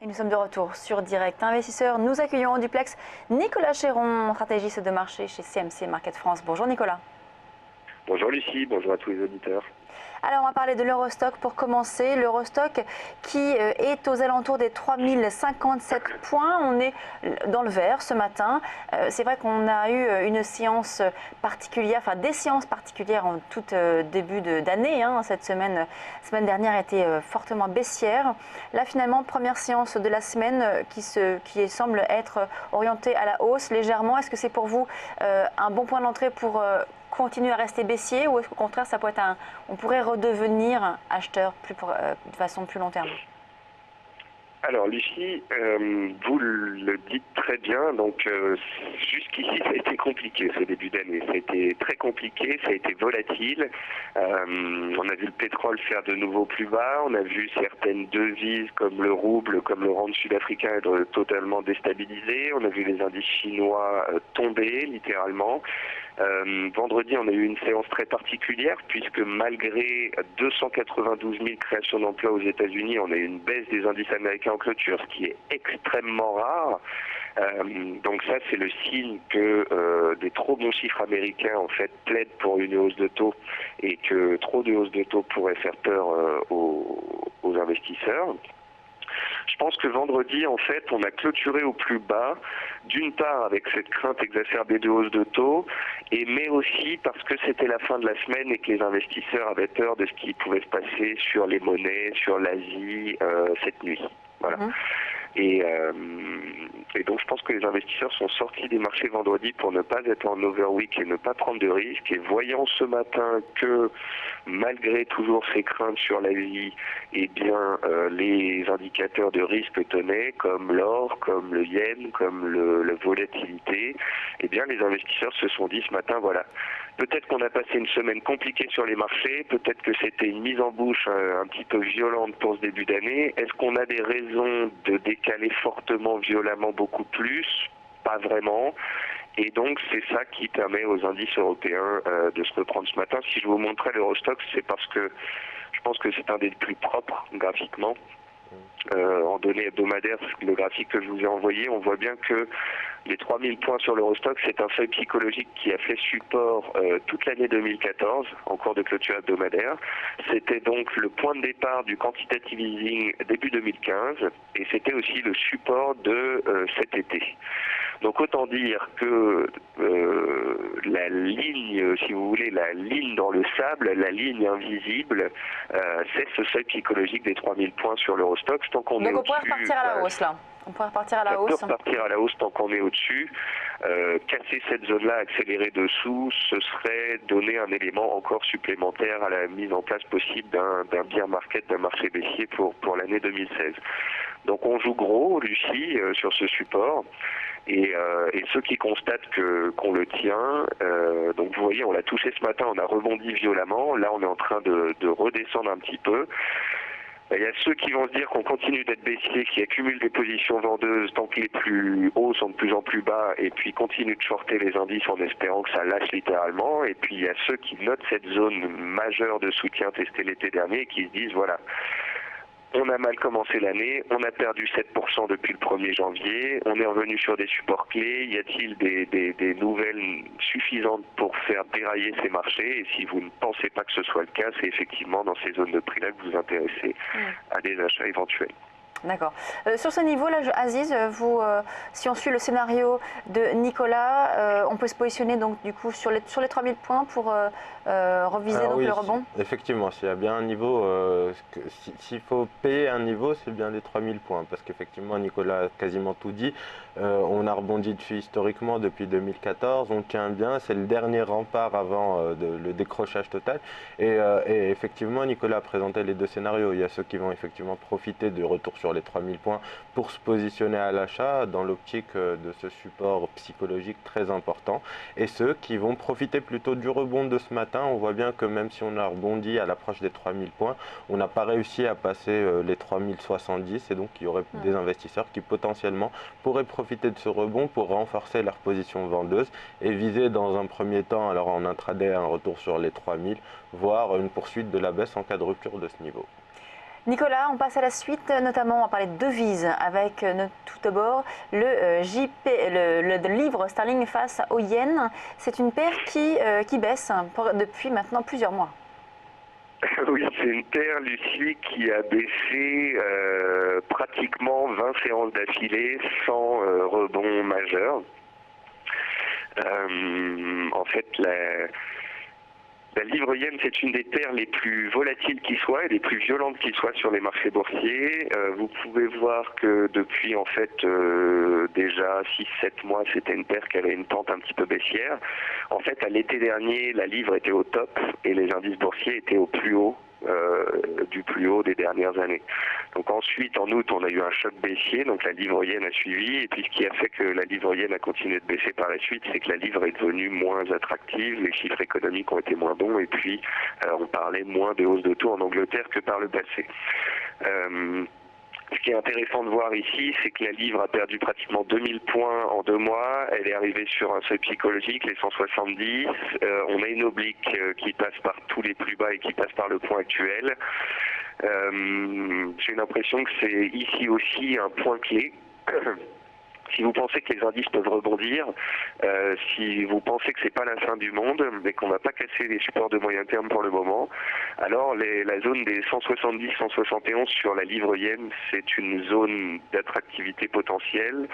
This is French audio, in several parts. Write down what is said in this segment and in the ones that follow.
Et nous sommes de retour sur Direct Investisseur. Nous accueillons en duplex Nicolas Chéron, stratégiste de marché chez CMC Market France. Bonjour Nicolas. Bonjour Lucie, bonjour à tous les auditeurs. Alors on va parler de l'Eurostock pour commencer. L'Eurostock qui est aux alentours des 3057 points. On est dans le vert ce matin. C'est vrai qu'on a eu une séance particulière, enfin des séances particulières en tout début d'année. Cette semaine dernière était fortement baissière. Là finalement, première séance de la semaine qui semble être orientée à la hausse légèrement. Est-ce que c'est pour vous un bon point d'entrée pour continuer à rester baissier ou est-ce qu'au contraire on pourrait redevenir acheteur de façon plus long terme? Alors Lucie, vous le dites très bien, donc jusqu'ici ça a été compliqué ce début d'année, ça a été très compliqué, ça a été volatile, on a vu le pétrole faire de nouveau plus bas, on a vu certaines devises comme le rouble, comme le rand sud-africain être totalement déstabilisés, on a vu les indices chinois tomber littéralement. Vendredi, on a eu une séance très particulière puisque malgré 292 000 créations d'emplois aux États-Unis, on a eu une baisse des indices américains en clôture, ce qui est extrêmement rare. Donc ça, c'est le signe que des trop bons chiffres américains en fait plaident pour une hausse de taux et que trop de hausses de taux pourraient faire peur aux investisseurs. Je pense que vendredi, en fait, on a clôturé au plus bas, d'une part avec cette crainte exacerbée de hausse de taux, mais aussi parce que c'était la fin de la semaine et que les investisseurs avaient peur de ce qui pouvait se passer sur les monnaies, sur l'Asie cette nuit. Voilà. Et donc je pense que les investisseurs sont sortis des marchés vendredi pour ne pas être en overweek et ne pas prendre de risques. Et voyant ce matin que malgré toujours ces craintes sur la vie, eh bien les indicateurs de risque tenaient, comme l'or, comme le yen, comme la volatilité, eh bien les investisseurs se sont dit ce matin, voilà, peut-être qu'on a passé une semaine compliquée sur les marchés, peut-être que c'était une mise en bouche un petit peu violente pour ce début d'année. Est-ce qu'on a des raisons de décaler fortement, violemment beaucoup plus? Pas vraiment. Et donc c'est ça qui permet aux indices européens de se reprendre ce matin. Si je vous montrais l'Eurostoxx, c'est parce que je pense que c'est un des plus propres graphiquement. En données hebdomadaires, le graphique que je vous ai envoyé, on voit bien que les 3000 points sur l'Eurostoxx, c'est un seuil psychologique qui a fait support toute l'année 2014 en cours de clôture hebdomadaire. C'était donc le point de départ du quantitative easing début 2015 et c'était aussi le support de cet été. Donc autant dire que la ligne, si vous voulez, la ligne dans le sable, la ligne invisible, c'est ce seuil psychologique des 3000 points sur l'Eurostoxx. Tant qu'on est Donc on pourrait au-dessus, repartir à la hausse là. On pourrait repartir à la hausse. on peut repartir à la hausse tant qu'on est au-dessus. Casser cette zone-là, accélérer dessous, ce serait donner un élément encore supplémentaire à la mise en place possible d'un bear market, d'un marché baissier pour l'année 2016. Donc on joue gros, Lucie, sur ce support. Et ceux qui constatent qu'on le tient, donc vous voyez, on l'a touché ce matin, on a rebondi violemment. Là, on est en train de redescendre un petit peu. Il y a ceux qui vont se dire qu'on continue d'être baissier, qui accumulent des positions vendeuses tant que les plus hauts sont de plus en plus bas, et puis continuent de shorter les indices en espérant que ça lâche littéralement. Et puis il y a ceux qui notent cette zone majeure de soutien testée l'été dernier et qui se disent, voilà, on a mal commencé l'année, on a perdu 7% depuis le 1er janvier, on est revenu sur des supports clés, y a-t-il des nouvelles suffisantes pour faire dérailler ces marchés? Et si vous ne pensez pas que ce soit le cas, c'est effectivement dans ces zones de prix-là que vous vous intéressez à des achats éventuels. D'accord. Sur ce niveau-là, Aziz, si on suit le scénario de Nicolas, on peut se positionner donc du coup sur les 3000 points pour reviser donc, le rebond. Effectivement, s'il y a bien un niveau, s'il faut payer un niveau, c'est bien les 3000 points, parce qu'effectivement, Nicolas a quasiment tout dit. On a rebondi dessus historiquement depuis 2014, on tient bien, c'est le dernier rempart avant le décrochage total. Et effectivement, Nicolas a présenté les deux scénarios. Il y a ceux qui vont effectivement profiter du retour sur les 3000 points pour se positionner à l'achat dans l'optique de ce support psychologique très important, et ceux qui vont profiter plutôt du rebond de ce matin. On voit bien que même si on a rebondi à l'approche des 3000 points, on n'a pas réussi à passer les 3070, et donc il y aurait des investisseurs qui potentiellement pourraient profiter de ce rebond pour renforcer leur position vendeuse et viser dans un premier temps, alors en intraday, un retour sur les 3000, voire une poursuite de la baisse en cas de rupture de ce niveau. Nicolas, on passe à la suite, notamment on va parler de devises avec tout d'abord le le livre sterling face au yen. C'est une paire qui baisse depuis maintenant plusieurs mois. Oui, c'est une paire, Lucie, qui a baissé pratiquement 20 séances d'affilée sans rebond majeur. En fait, la livre yen, c'est une des paires les plus volatiles qui soit et les plus violentes qui soit sur les marchés boursiers. Vous pouvez voir que depuis en fait déjà 6-7 mois, c'était une paire qui avait une pente un petit peu baissière. En fait, à l'été dernier, la livre était au top et les indices boursiers étaient au plus haut. Du plus haut des dernières années. Donc ensuite, en août, on a eu un choc baissier, donc la livre yen a suivi, et puis ce qui a fait que la livre yen a continué de baisser par la suite, c'est que la livre est devenue moins attractive, les chiffres économiques ont été moins bons, et puis on parlait moins de hausse de taux en Angleterre que par le passé. Ce qui est intéressant de voir ici, c'est que la livre a perdu pratiquement 2000 points en 2 mois. Elle est arrivée sur un seuil psychologique, les 170. On a une oblique qui passe par tous les plus bas et qui passe par le point actuel. J'ai l'impression que c'est ici aussi un point clé. Si vous pensez que les indices peuvent rebondir, si vous pensez que c'est pas la fin du monde, mais qu'on va pas casser les supports de moyen terme pour le moment, alors la zone des 170-171 sur la livre yen, c'est une zone d'attractivité potentielle.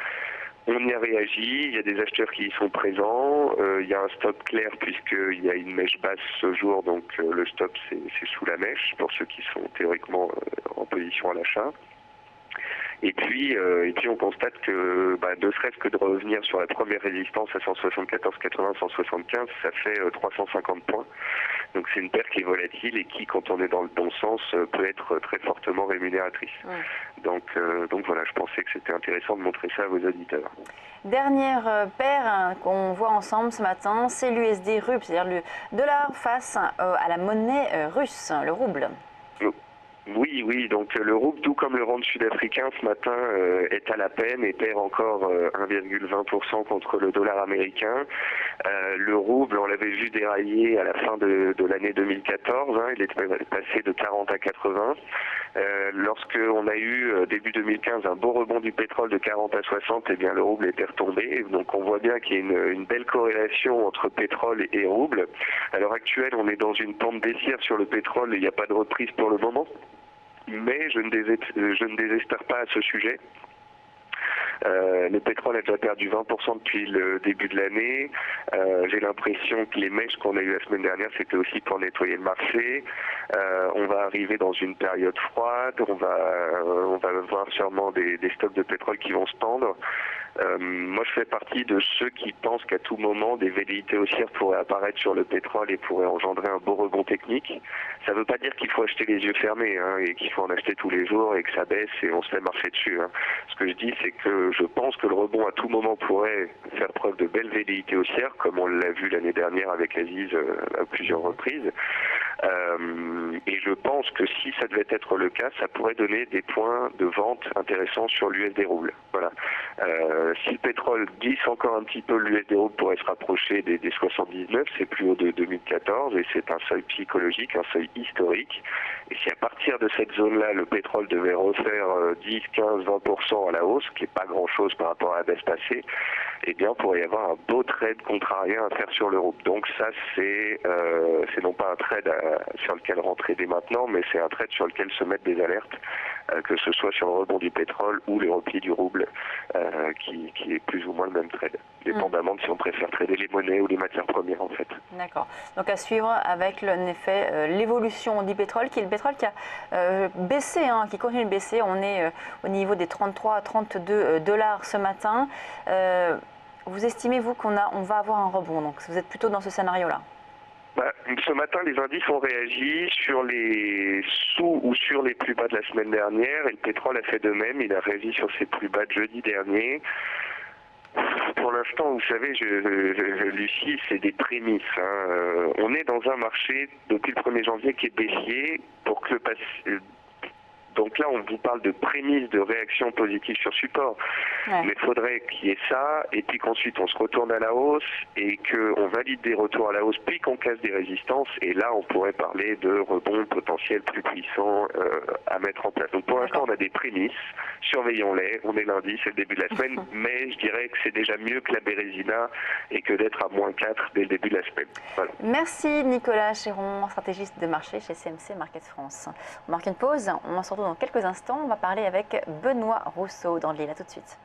On y a réagi, il y a des acheteurs qui y sont présents, il y a un stop clair puisqu'il y a une mèche basse ce jour, donc le stop c'est sous la mèche pour ceux qui sont théoriquement en position à l'achat. Et puis on constate que ne serait-ce que de revenir sur la première résistance à 174,80, 175, ça fait 350 points. Donc c'est une paire qui est volatile et qui, quand on est dans le bon sens, peut être très fortement rémunératrice. Ouais. Donc voilà, je pensais que c'était intéressant de montrer ça à vos auditeurs. Dernière paire qu'on voit ensemble ce matin, c'est l'USD RUB, c'est-à-dire le dollar face à la monnaie russe, le rouble. Oui, donc le rouble, tout comme le rand sud-africain ce matin, est à la peine et perd encore 1,20% contre le dollar américain. Le rouble, on l'avait vu dérailler à la fin de l'année 2014, il est passé de 40 à 80. Lorsque on a eu début 2015 un beau rebond du pétrole de 40 à 60, eh bien le rouble était retombé. Donc on voit bien qu'il y a une belle corrélation entre pétrole et rouble. À l'heure actuelle, on est dans une pente baissière sur le pétrole et il n'y a pas de reprise pour le moment. Mais je ne désespère pas à ce sujet. Le pétrole a déjà perdu 20% depuis le début de l'année. J'ai l'impression que les mèches qu'on a eues la semaine dernière, c'était aussi pour nettoyer le marché. On va arriver dans une période froide. On va voir sûrement des stocks de pétrole qui vont se tendre. Moi, je fais partie de ceux qui pensent qu'à tout moment, des velléités haussières pourraient apparaître sur le pétrole et pourraient engendrer un beau rebond technique. Ça ne veut pas dire qu'il faut acheter les yeux fermés et qu'il faut en acheter tous les jours et que ça baisse et on se fait marcher dessus. Ce que je dis, c'est que je pense que le rebond à tout moment pourrait faire preuve de belles velléités haussières, comme on l'a vu l'année dernière avec l'Aziz à plusieurs reprises. Et je pense que si ça devait être le cas, ça pourrait donner des points de vente intéressants sur l'USD rouble. Voilà. Si le pétrole glisse encore un petit peu, l'USD rouble pourrait se rapprocher des 79, c'est plus haut de 2014 et c'est un seuil psychologique, un seuil historique. Et si à partir de cette zone-là, le pétrole devait refaire 10, 15, 20% à la hausse, ce qui n'est pas grand-chose par rapport à la baisse passée, eh bien, il pourrait y avoir un beau trade contrarien à faire sur le rouble. Donc ça, c'est non pas un trade sur lequel rentrer dès maintenant, mais c'est un trade sur lequel se mettre des alertes, que ce soit sur le rebond du pétrole ou le repli du rouble, qui est plus ou moins le même trade, dépendamment de si on préfère trader les monnaies ou les matières premières en fait. D'accord. Donc à suivre avec en effet l'évolution du pétrole, qui a baissé, qui continue de baisser. On est au niveau des 33 à 32 dollars ce matin. Vous estimez, vous, qu'on va avoir un rebond, donc vous êtes plutôt dans ce scénario-là? Ce matin, les indices ont réagi sur les sous ou sur les plus bas de la semaine dernière et le pétrole a fait de même. Il a réagi sur ses plus bas de jeudi dernier. Pour l'instant, vous savez, Lucie, c'est des prémices. On est dans un marché depuis le 1er janvier qui est baissier. Pour que Donc là, on vous parle de prémisse de réaction positive sur support. Ouais. Mais il faudrait qu'il y ait ça, et puis qu'ensuite on se retourne à la hausse, et qu'on valide des retours à la hausse, puis qu'on casse des résistances, et là on pourrait parler de rebond potentiel plus puissant à mettre en place. Donc pour l'instant on a des prémices, surveillons-les, on est lundi, c'est le début de la semaine, mais je dirais que c'est déjà mieux que la Bérésina, et que d'être à -4 dès le début de la semaine. Voilà. Merci Nicolas Chéron, stratégiste de marché chez CMC Market France. On marque une pause, on se retrouve dans quelques instants, on va parler avec Benoît Rousseau dans l'île. À tout de suite.